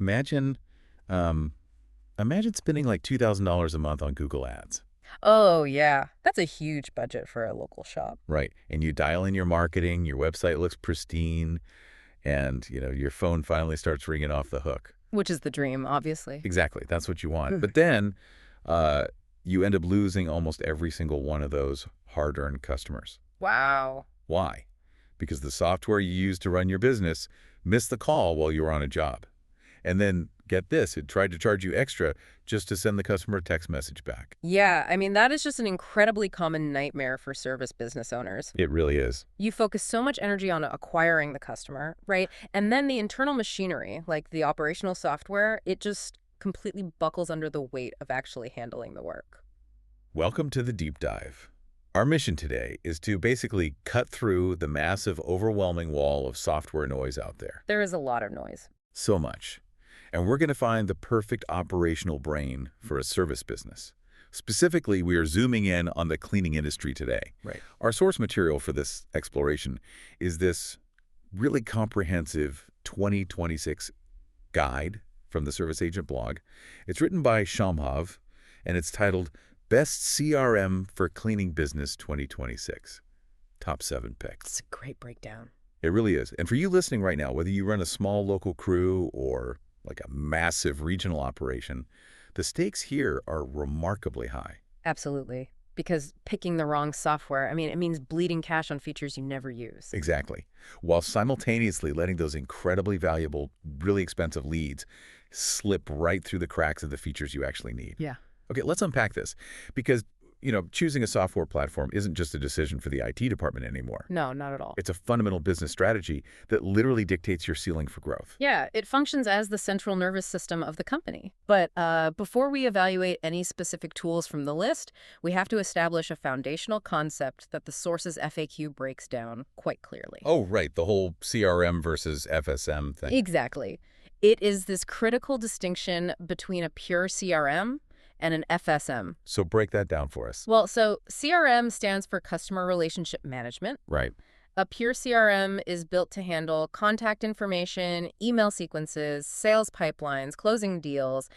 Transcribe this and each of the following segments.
Imagine, um, imagine spending like $2,000 a month on Google Ads, Oh, yeah. That's a huge budget for a local shop. right? And you dial in your marketing, your website looks pristine, and your phone finally starts ringing off the hook. Which is the dream, obviously. Exactly, that's what you want. But then uh, you end up losing almost every single one of those hard-earned customers. Wow. Why? Because the software you use to run your business missed the call while you were on a job. And then, get this, it tried to charge you extra just to send the customer a text message back. Yeah, I mean, that is just an incredibly common nightmare for service business owners. It really is. You focus so much energy on acquiring the customer, right? And then the internal machinery, like the operational software, it just completely buckles under the weight of actually handling the work. Welcome to the deep dive. Our mission today is to basically cut through the massive, overwhelming wall of software noise out there. There is a lot of noise. So much. And we're going to find the perfect operational brain for a service business. Specifically, we are zooming in on the cleaning industry today. Right. Our source material for this exploration is this really comprehensive 2026 guide from the Service Agent blog. It's written by Shamhav, and it's titled Best CRM for Cleaning Business 2026. Top 7 picks. It's a great breakdown. It really is. And for you listening right now, whether you run a small local crew or like a massive regional operation, the stakes here are remarkably high. Absolutely. Because picking the wrong software, I mean, it means bleeding cash on features you never use. Exactly. While simultaneously letting those incredibly valuable, really expensive leads slip right through the cracks of the features you actually need. Yeah. Okay, let's unpack this. Because, choosing a software platform isn't just a decision for the IT department anymore. No, not at all. It's a fundamental business strategy that literally dictates your ceiling for growth. Yeah, it functions as the central nervous system of the company. But before we evaluate any specific tools from the list, we have to establish a foundational concept that the source's FAQ breaks down quite clearly. Oh, right, the whole CRM versus FSM thing. Exactly. It is this critical distinction between a pure CRM and an FSM. So break that down for us. Well, so CRM stands for Customer Relationship Management. Right. A pure CRM is built to handle contact information, email sequences, sales pipelines, closing deals.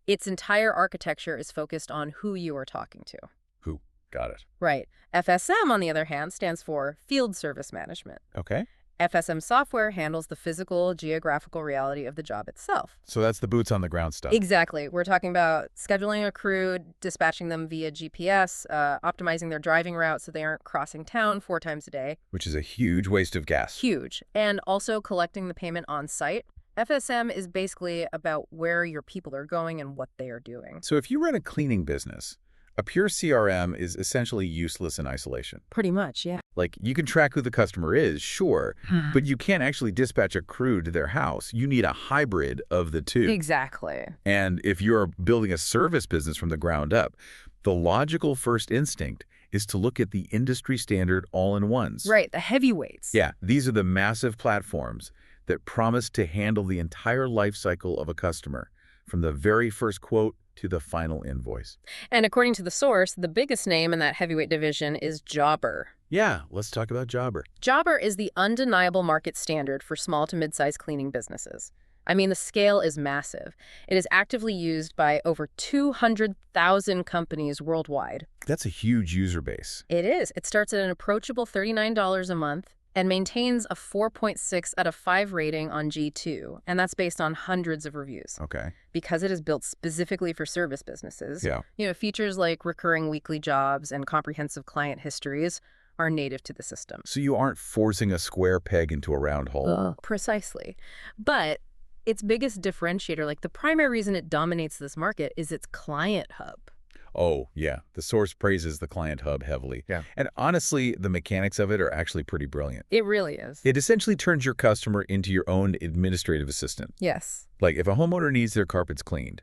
Its entire architecture is focused on who you are talking to. Who? Got it. Right. FSM, on the other hand, stands for Field Service Management. Okay. FSM software handles the physical, geographical reality of the job itself. So that's the boots on the ground stuff. Exactly. We're talking about scheduling a crew, dispatching them via GPS, optimizing their driving route so they aren't crossing town 4 times a day. Which is a huge waste of gas. Huge. And also collecting the payment on site. FSM is basically about where your people are going and what they are doing. So if you run a cleaning business, a pure CRM is essentially useless in isolation. Pretty much, yeah. Like, you can track who the customer is, sure, but you can't actually dispatch a crew to their house. You need a hybrid of the two. Exactly. And if you're building a service business from the ground up, the logical first instinct is to look at the industry standard all-in-ones. Right, the heavyweights. Yeah, these are the massive platforms that promise to handle the entire life cycle of a customer, from the very first quote to the final invoice. And according to the source, the biggest name in that heavyweight division is Jobber. Yeah, let's talk about Jobber. Jobber is the undeniable market standard for small to mid-sized cleaning businesses. I mean, the scale is massive. It is actively used by over 200,000 companies worldwide. That's a huge user base. It is. It starts at an approachable $39 a month and maintains a 4.6 out of 5 rating on G2, and that's based on hundreds of reviews. Okay. Because it is built specifically for service businesses, Yeah. Features like recurring weekly jobs and comprehensive client histories are native to the system. So you aren't forcing a square peg into a round hole. Precisely. But its biggest differentiator, like the primary reason it dominates this market, is its client hub. Oh, yeah. The source praises the client hub heavily. Yeah. And honestly, the mechanics of it are actually pretty brilliant. It really is. It essentially turns your customer into your own administrative assistant. Yes. Like, if a homeowner needs their carpets cleaned,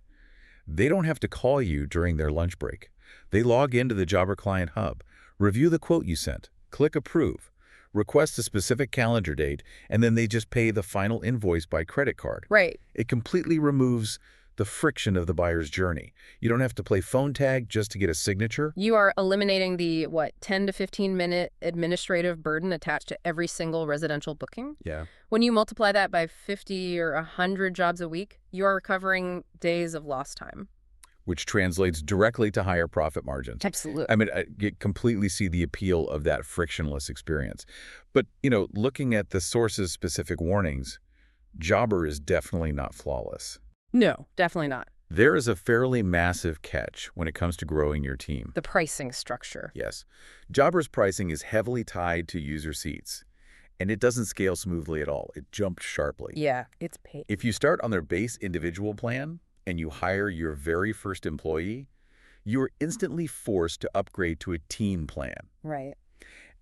they don't have to call you during their lunch break. They log into the Jobber Client Hub, review the quote you sent, click approve, request a specific calendar date, and then they just pay the final invoice by credit card. Right. It completely removes the friction of the buyer's journey. You don't have to play phone tag just to get a signature. You are eliminating the, 10 to 15-minute administrative burden attached to every single residential booking. Yeah. When you multiply that by 50 or 100 jobs a week, you are recovering days of lost time. Which translates directly to higher profit margins. Absolutely. I mean, I completely see the appeal of that frictionless experience. But, looking at the source's specific warnings, Jobber is definitely not flawless. No, definitely not. There is a fairly massive catch when it comes to growing your team. The pricing structure. Yes. Jobber's pricing is heavily tied to user seats, and it doesn't scale smoothly at all. It jumped sharply. Yeah, it's paid. If you start on their base individual plan and you hire your very first employee, you are instantly forced to upgrade to a team plan. Right.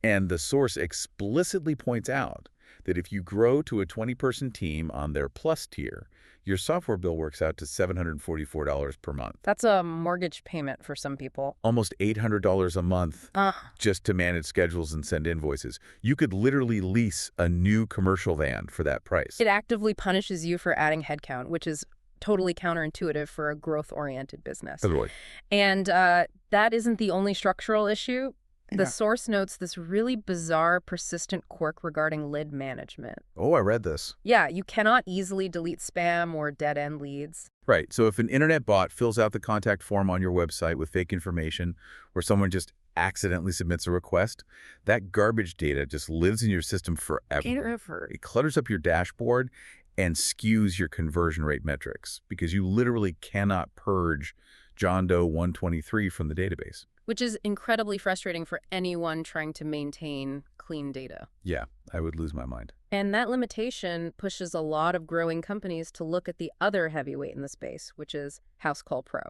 And the source explicitly points out that if you grow to a 20-person team on their Plus tier, your software bill works out to $744 per month. That's a mortgage payment for some people. Almost $800 a month just to manage schedules and send invoices. You could literally lease a new commercial van for that price. It actively punishes you for adding headcount, which is totally counterintuitive for a growth-oriented business. Totally. And that isn't the only structural issue. The source notes this really bizarre, persistent quirk regarding lead management. Oh, I read this. Yeah, you cannot easily delete spam or dead-end leads. Right. So if an internet bot fills out the contact form on your website with fake information, or someone just accidentally submits a request, that garbage data just lives in your system forever. It clutters up your dashboard and skews your conversion rate metrics because you literally cannot purge John Doe 123 from the database. Which is incredibly frustrating for anyone trying to maintain clean data. Yeah, I would lose my mind. And that limitation pushes a lot of growing companies to look at the other heavyweight in the space, which is House Call Pro.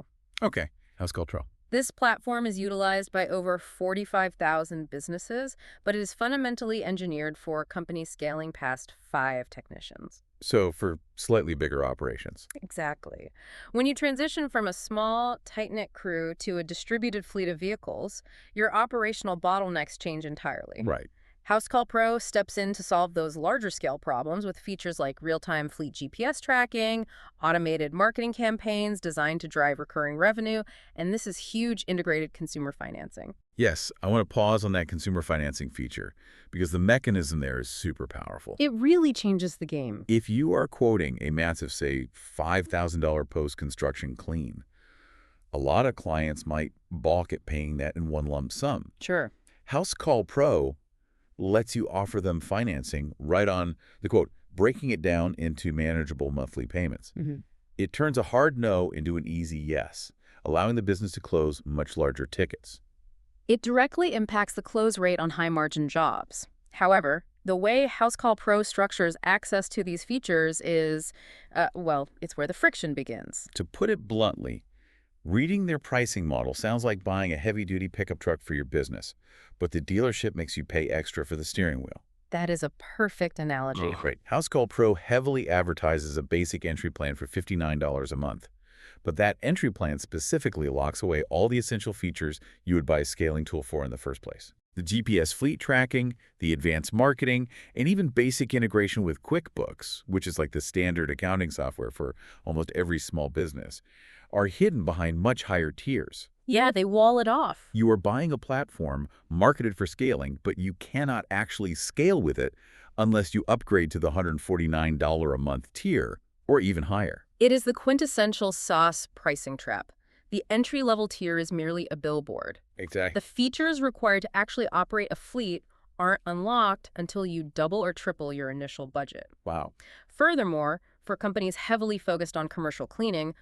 Okay, House Call Pro. This platform is utilized by over 45,000 businesses, but it is fundamentally engineered for companies scaling past 5 technicians. So for slightly bigger operations. Exactly. When you transition from a small, tight-knit crew to a distributed fleet of vehicles, your operational bottlenecks change entirely. Right. House Call Pro steps in to solve those larger-scale problems with features like real-time fleet GPS tracking, automated marketing campaigns designed to drive recurring revenue, and this is huge integrated consumer financing. Yes, I want to pause on that consumer financing feature because the mechanism there is super powerful. It really changes the game. If you are quoting a massive, say, $5,000 post-construction clean, a lot of clients might balk at paying that in one lump sum. Sure. House Call Pro lets you offer them financing right on the quote, breaking it down into manageable monthly payments. It turns a hard no into an easy yes, allowing the business to close much larger tickets. It directly impacts the close rate on high-margin jobs. However, the way House Call Pro structures access to these features is, it's where the friction begins. To put it bluntly, reading their pricing model sounds like buying a heavy-duty pickup truck for your business, but the dealership makes you pay extra for the steering wheel. That is a perfect analogy. Right. House Call Pro heavily advertises a basic entry plan for $59 a month. But that entry plan specifically locks away all the essential features you would buy a scaling tool for in the first place. The GPS fleet tracking, the advanced marketing, and even basic integration with QuickBooks, which is like the standard accounting software for almost every small business, are hidden behind much higher tiers. Yeah, they wall it off. You are buying a platform marketed for scaling, but you cannot actually scale with it unless you upgrade to the $149 a month tier or even higher. It is the quintessential SaaS pricing trap. The entry-level tier is merely a billboard. Exactly. The features required to actually operate a fleet aren't unlocked until you double or triple your initial budget. Wow. Furthermore, for companies heavily focused on commercial cleaning,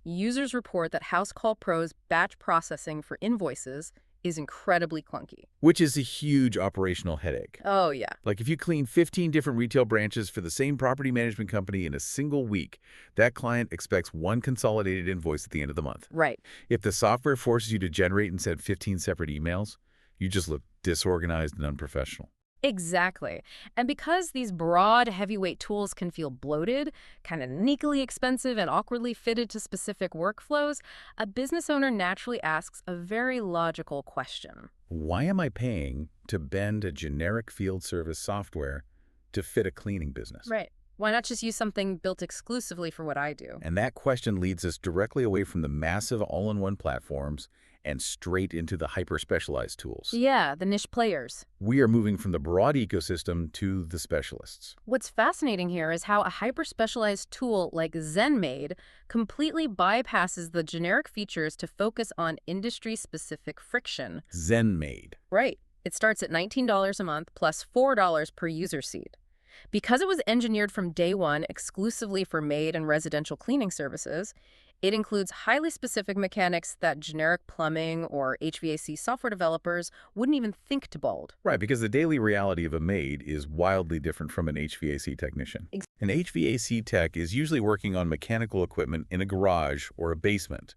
users report that House Call Pro's batch processing for invoices is incredibly clunky. Which is a huge operational headache. Oh, yeah. Like if you clean 15 different retail branches for the same property management company in a single week, that client expects one consolidated invoice at the end of the month. Right. If the software forces you to generate and send 15 separate emails, you just look disorganized and unprofessional. Exactly. And because these broad, heavyweight tools can feel bloated, kind of sneakily expensive and awkwardly fitted to specific workflows, a business owner naturally asks a very logical question. Why am I paying to bend a generic field service software to fit a cleaning business? Right. Why not just use something built exclusively for what I do? And that question leads us directly away from the massive all-in-one platforms and straight into the hyper-specialized tools. Yeah, the niche players. We are moving from the broad ecosystem to the specialists. What's fascinating here is how a hyper-specialized tool like ZenMaid completely bypasses the generic features to focus on industry-specific friction. ZenMaid. Right. It starts at $19 a month plus $4 per user seat. Because it was engineered from day one exclusively for maid and residential cleaning services, it includes highly specific mechanics that generic plumbing or HVAC software developers wouldn't even think to build. Right, because the daily reality of a maid is wildly different from an HVAC technician. An HVAC tech is usually working on mechanical equipment in a garage or a basement.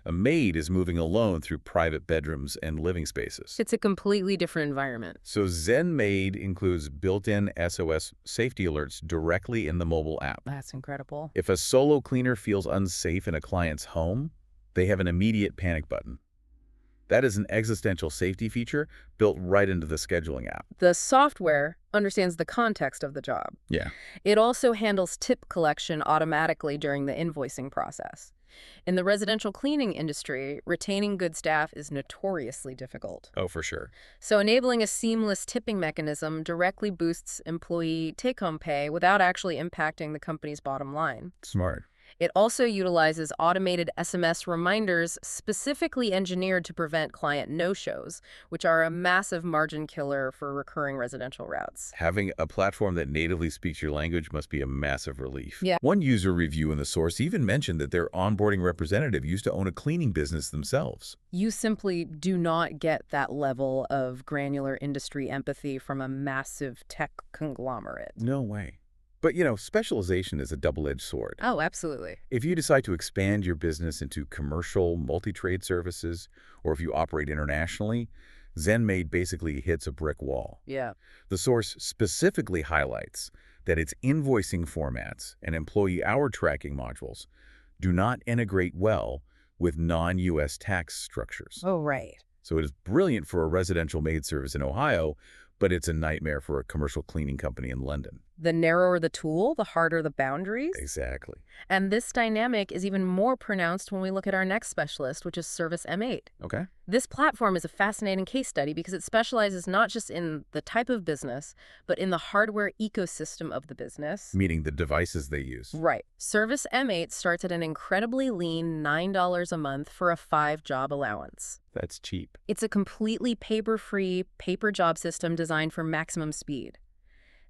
A maid is moving alone through private bedrooms and living spaces. It's a completely different environment. So ZenMaid includes built-in SOS safety alerts directly in the mobile app. That's incredible. If a solo cleaner feels unsafe in a client's home, they have an immediate panic button. That is an existential safety feature built right into the scheduling app. The software understands the context of the job. Yeah. It also handles tip collection automatically during the invoicing process. In the residential cleaning industry, retaining good staff is notoriously difficult. Oh, for sure. So enabling a seamless tipping mechanism directly boosts employee take-home pay without actually impacting the company's bottom line. Smart. It also utilizes automated SMS reminders specifically engineered to prevent client no-shows, which are a massive margin killer for recurring residential routes. Having a platform that natively speaks your language must be a massive relief. Yeah. One user review in the source even mentioned that their onboarding representative used to own a cleaning business themselves. You simply do not get that level of granular industry empathy from a massive tech conglomerate. No way. But, specialization is a double-edged sword. Oh, absolutely. If you decide to expand your business into commercial, multi-trade services, or if you operate internationally, ZenMaid basically hits a brick wall. Yeah. The source specifically highlights that its invoicing formats and employee hour tracking modules do not integrate well with non-U.S. tax structures. Oh, right. So it is brilliant for a residential maid service in Ohio, but it's a nightmare for a commercial cleaning company in London. The narrower the tool, the harder the boundaries. Exactly. And this dynamic is even more pronounced when we look at our next specialist, which is Service M8. Okay. This platform is a fascinating case study because it specializes not just in the type of business, but in the hardware ecosystem of the business. Meaning the devices they use. Right. Service M8 starts at an incredibly lean $9 a month for a 5-job allowance. That's cheap. It's a completely paper-free, pay-per-job system designed for maximum speed.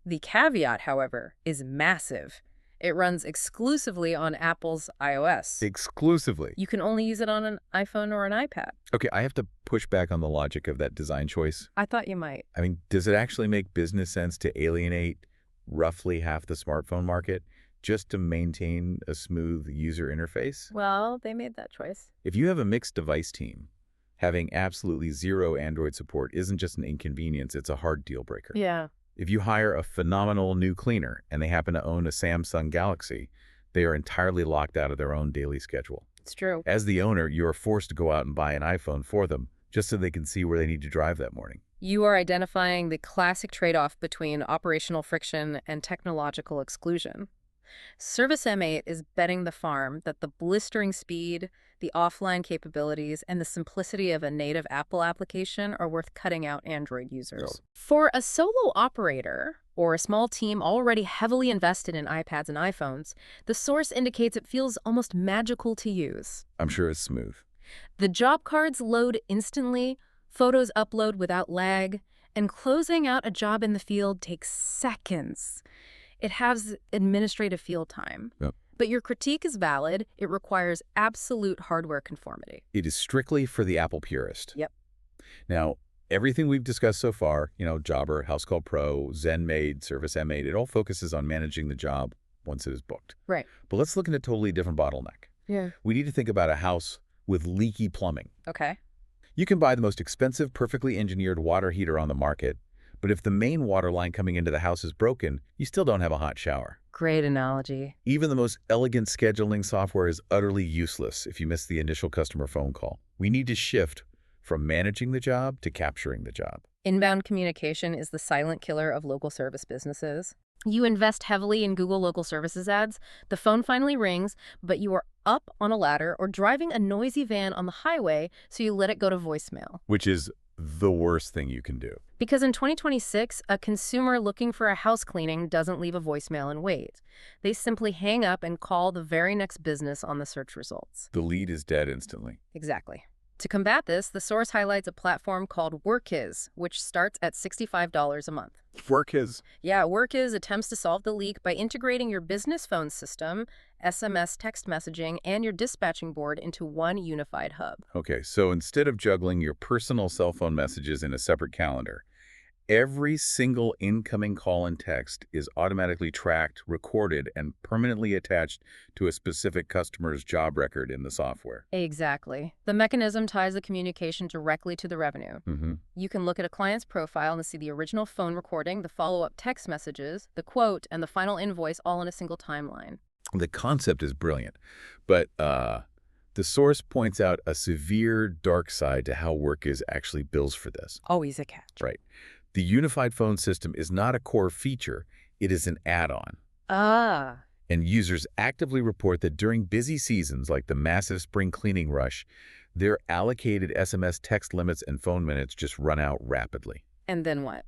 The caveat, however, is massive. It runs exclusively on Apple's iOS. Exclusively. You can only use it on an iPhone or an iPad. Okay, I have to push back on the logic of that design choice. I thought you might. I mean, does it actually make business sense to alienate roughly half the smartphone market just to maintain a smooth user interface? Well, they made that choice. If you have a mixed device team, having absolutely zero Android support isn't just an inconvenience, it's a hard deal breaker. Yeah. If you hire a phenomenal new cleaner and they happen to own a Samsung Galaxy, they are entirely locked out of their own daily schedule. It's true. As the owner, you are forced to go out and buy an iPhone for them just so they can see where they need to drive that morning. You are identifying the classic trade-off between operational friction and technological exclusion. Service M8 is betting the farm that the blistering speed, the offline capabilities, and the simplicity of a native Apple application are worth cutting out Android users. For a solo operator or a small team already heavily invested in iPads and iPhones, the source indicates it feels almost magical to use. I'm sure it's smooth. The job cards load instantly, photos upload without lag, and closing out a job in the field takes seconds. It has administrative field time. Yep. But your critique is valid. It requires absolute hardware conformity. It is strictly for the Apple purist. Yep. Now, everything we've discussed so far, Jobber, House Call Pro, ZenMaid, Service M8, it all focuses on managing the job once it is booked. Right. But let's look at a totally different bottleneck. Yeah. We need to think about a house with leaky plumbing. Okay. You can buy the most expensive, perfectly engineered water heater on the market, but if the main water line coming into the house is broken, you still don't have a hot shower. Great analogy. Even the most elegant scheduling software is utterly useless if you miss the initial customer phone call. We need to shift from managing the job to capturing the job. Inbound communication is the silent killer of local service businesses. You invest heavily in Google Local Services ads, the phone finally rings, but you are up on a ladder or driving a noisy van on the highway, so you let it go to voicemail. Which is the worst thing you can do. Because in 2026, a consumer looking for a house cleaning doesn't leave a voicemail and wait. They simply hang up and call the very next business on the search results. The lead is dead instantly. Exactly. To combat this, the source highlights a platform called Workiz, which starts at $65 a month. Workiz. Yeah, Workiz attempts to solve the leak by integrating your business phone system, SMS text messaging, and your dispatching board into one unified hub. Okay, so instead of juggling your personal cell phone messages in a separate calendar, every single incoming call and text is automatically tracked, recorded, and permanently attached to a specific customer's job record in the software. Exactly. The mechanism ties the communication directly to the revenue. Mm-hmm. You can look at a client's profile and see the original phone recording, the follow-up text messages, the quote, and the final invoice all in a single timeline. The concept is brilliant, but the source points out a severe dark side to how Workiz actually bills for this. Always a catch. Right. The unified phone system is not a core feature, it is an add-on. Ah. And users actively report that during busy seasons like the massive spring cleaning rush, their allocated SMS text limits and phone minutes just run out rapidly. And then what?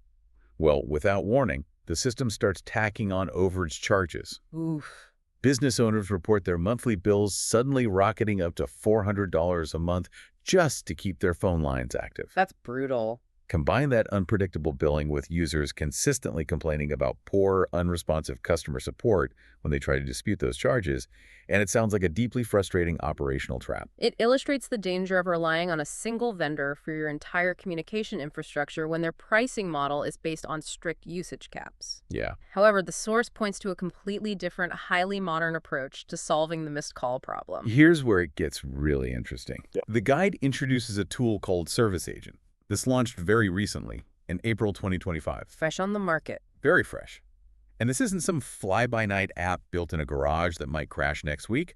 Well, without warning, the system starts tacking on overage charges. Oof. Business owners report their monthly bills suddenly rocketing up to $400 a month just to keep their phone lines active. That's brutal. Combine that unpredictable billing with users consistently complaining about poor, unresponsive customer support when they try to dispute those charges, and it sounds like a deeply frustrating operational trap. It illustrates the danger of relying on a single vendor for your entire communication infrastructure when their pricing model is based on strict usage caps. Yeah. However, the source points to a completely different, highly modern approach to solving the missed call problem. Here's where it gets really interesting. The guide introduces a tool called serviceagent. This launched very recently, in April 2025. Fresh on the market. Very fresh. And this isn't some fly-by-night app built in a garage that might crash next week.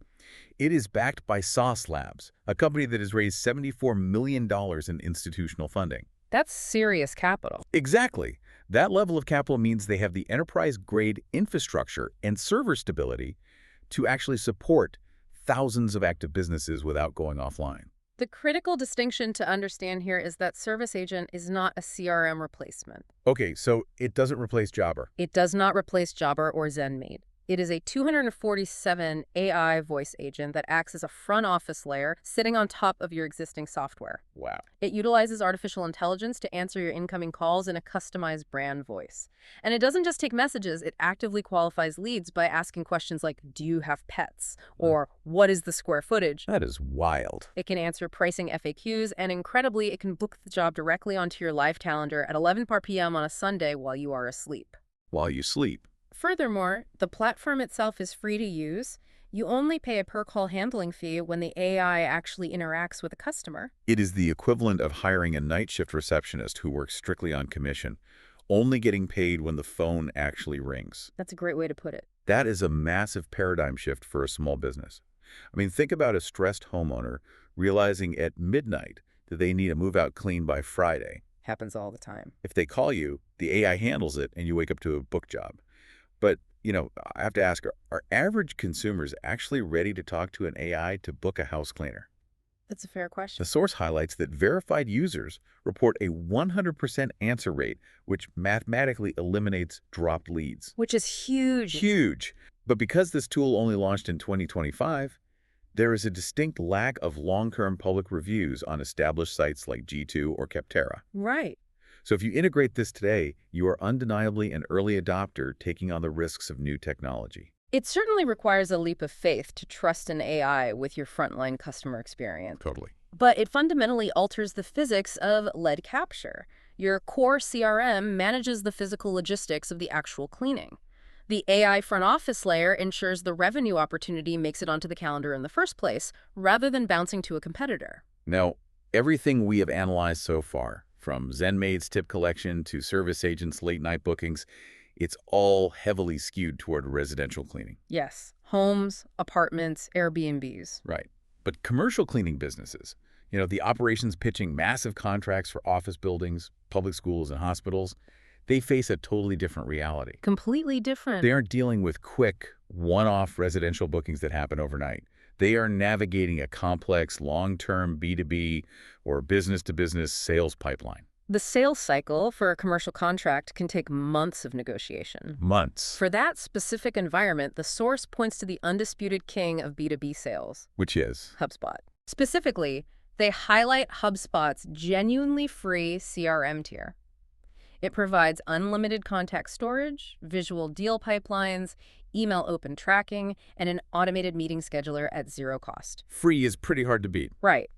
It is backed by Sauce Labs, a company that has raised $74 million in institutional funding. That's serious capital. Exactly. That level of capital means they have the enterprise-grade infrastructure and server stability to actually support thousands of active businesses without going offline. The critical distinction to understand here is that serviceagent is not a CRM replacement. Okay, so it doesn't replace Jobber. It does not replace Jobber or ZenMaid. It is a 247 AI voice agent that acts as a front office layer sitting on top of your existing software. Wow. It utilizes artificial intelligence to answer your incoming calls in a customized brand voice. And it doesn't just take messages, it actively qualifies leads by asking questions like, do you have pets? Or what is the square footage? That is wild. It can answer pricing FAQs, and incredibly, it can book the job directly onto your live calendar at 11 p.m. on a Sunday while you are asleep. While you sleep. Furthermore, the platform itself is free to use. You only pay a per-call handling fee when the AI actually interacts with a customer. It is the equivalent of hiring a night shift receptionist who works strictly on commission, only getting paid when the phone actually rings. That's a great way to put it. That is a massive paradigm shift for a small business. I mean, think about a stressed homeowner realizing at midnight that they need a move-out clean by Friday. Happens all the time. If they call you, the AI handles it, and you wake up to a book job. But, I have to ask, are average consumers actually ready to talk to an AI to book a house cleaner? That's a fair question. The source highlights that verified users report a 100% answer rate, which mathematically eliminates dropped leads. Which is huge. Huge. But because this tool only launched in 2025, there is a distinct lack of long-term public reviews on established sites like G2 or Capterra. Right. So if you integrate this today, you are undeniably an early adopter taking on the risks of new technology. It certainly requires a leap of faith to trust an AI with your frontline customer experience. Totally. But it fundamentally alters the physics of lead capture. Your core CRM manages the physical logistics of the actual cleaning. The AI front office layer ensures the revenue opportunity makes it onto the calendar in the first place, rather than bouncing to a competitor. Now, everything we have analyzed so far, from ZenMaid's tip collection to serviceagent's late-night bookings, it's all heavily skewed toward residential cleaning. Yes. Homes, apartments, Airbnbs. Right. But commercial cleaning businesses, the operations pitching massive contracts for office buildings, public schools, and hospitals, they face a totally different reality. Completely different. They aren't dealing with quick, one-off residential bookings that happen overnight. They are navigating a complex, long-term B2B or business-to-business sales pipeline. The sales cycle for a commercial contract can take months of negotiation. Months. For that specific environment, the source points to the undisputed king of B2B sales, Which is? HubSpot. Specifically, they highlight HubSpot's genuinely free CRM tier. It provides unlimited contact storage, visual deal pipelines, email open tracking, and an automated meeting scheduler at zero cost. Free is pretty hard to beat. Right.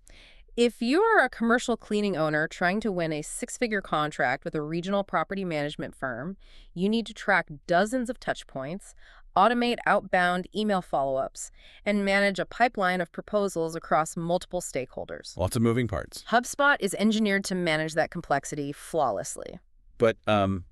If you're a commercial cleaning owner trying to win a six-figure contract with a regional property management firm, you need to track dozens of touch points, automate outbound email follow-ups, and manage a pipeline of proposals across multiple stakeholders. Lots of moving parts. HubSpot is engineered to manage that complexity flawlessly. But I'm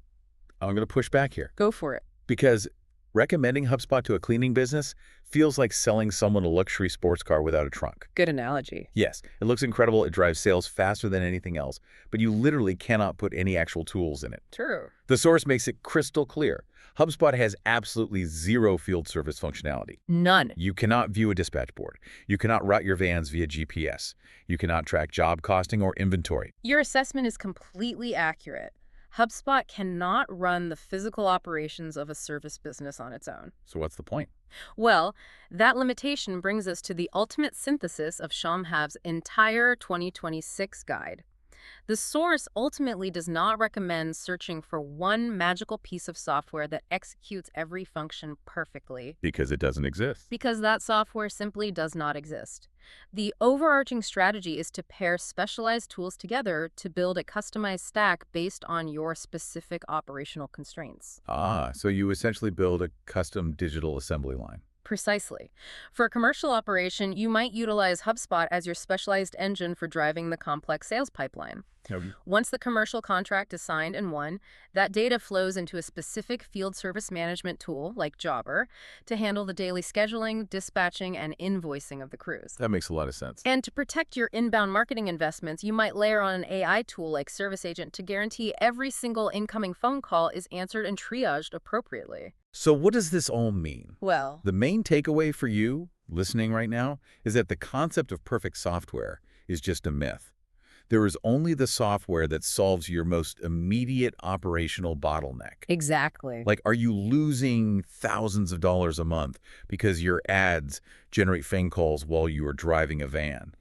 going to push back here. Go for it. Because recommending HubSpot to a cleaning business feels like selling someone a luxury sports car without a trunk. Good analogy. Yes, it looks incredible, it drives sales faster than anything else, but you literally cannot put any actual tools in it. True. The source makes it crystal clear. HubSpot has absolutely zero field service functionality. None. You cannot view a dispatch board. You cannot route your vans via GPS. You cannot track job costing or inventory. Your assessment is completely accurate. HubSpot cannot run the physical operations of a service business on its own. So what's the point? Well, that limitation brings us to the ultimate synthesis of Shamhav's entire 2026 guide. The source ultimately does not recommend searching for one magical piece of software that executes every function perfectly, Because it doesn't exist. because that software simply does not exist. The overarching strategy is to pair specialized tools together to build a customized stack based on your specific operational constraints. So you essentially build a custom digital assembly line. Precisely. For a commercial operation, you might utilize HubSpot as your specialized engine for driving the complex sales pipeline. Once the commercial contract is signed and won, that data flows into a specific field service management tool, like Jobber, to handle the daily scheduling, dispatching, and invoicing of the crews. That makes a lot of sense. And to protect your inbound marketing investments, you might layer on an AI tool like ServiceAgent to guarantee every single incoming phone call is answered and triaged appropriately. So what does this all mean? Well, The main takeaway for you, listening right now, is that the concept of perfect software is just a myth. There is only the software that solves your most immediate operational bottleneck. exactly. Like, are you losing thousands of dollars a month because your ads generate phone calls while you are driving a van?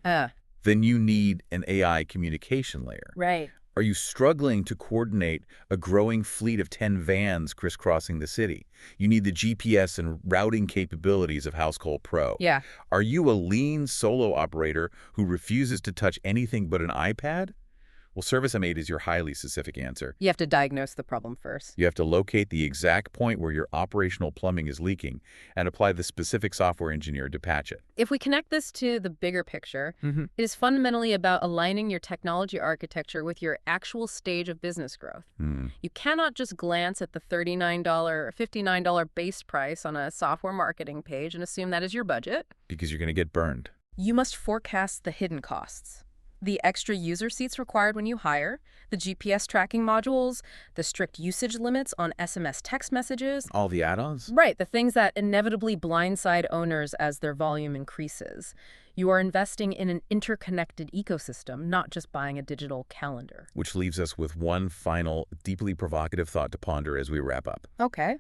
Then you need an AI communication layer. Right. Are you struggling to coordinate a growing fleet of 10 vans crisscrossing the city? You need the GPS and routing capabilities of Housecall Pro. Yeah. Are you a lean solo operator who refuses to touch anything but an iPad? Well, ServiceAgent is your highly specific answer. You have to diagnose the problem first. You have to locate the exact point where your operational plumbing is leaking and apply the specific software engineer to patch it. If we connect this to the bigger picture, it is fundamentally about aligning your technology architecture with your actual stage of business growth. You cannot just glance at the $39 or $59 base price on a software marketing page and assume that is your budget. Because you're going to get burned. You must forecast the hidden costs. The extra user seats required when you hire, the GPS tracking modules, the strict usage limits on SMS text messages. All the add-ons? Right, the things that inevitably blindside owners as their volume increases. You are investing in an interconnected ecosystem, not just buying a digital calendar. Which leaves us with one final, deeply provocative thought to ponder as we wrap up. Okay.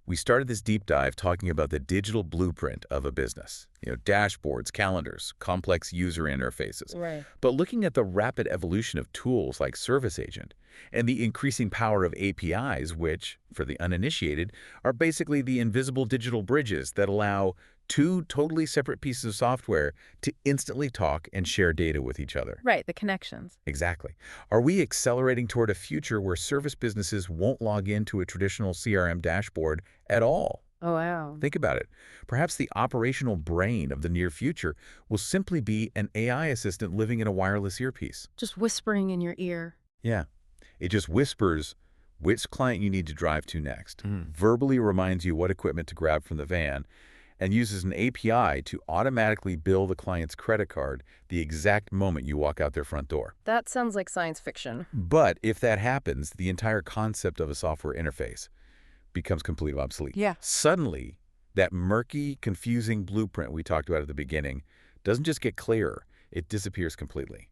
We started this deep dive talking about the digital blueprint of a business. Dashboards, calendars, complex user interfaces. Right. But looking at the rapid evolution of tools like ServiceAgent and the increasing power of APIs, which, for the uninitiated, are basically the invisible digital bridges that allow two totally separate pieces of software to instantly talk and share data with each other. Right, the connections. Exactly. Are we accelerating toward a future where service businesses won't log into a traditional CRM dashboard at all? Oh, wow. Think about it. Perhaps the operational brain of the near future will simply be an AI assistant living in a wireless earpiece. Just whispering in your ear. Yeah. It just whispers which client you need to drive to next, verbally reminds you what equipment to grab from the van, and uses an API to automatically bill the client's credit card the exact moment you walk out their front door. That sounds like science fiction. But if that happens, the entire concept of a software interface becomes completely obsolete. Yeah. Suddenly, that murky, confusing blueprint we talked about at the beginning doesn't just get clearer, it disappears completely.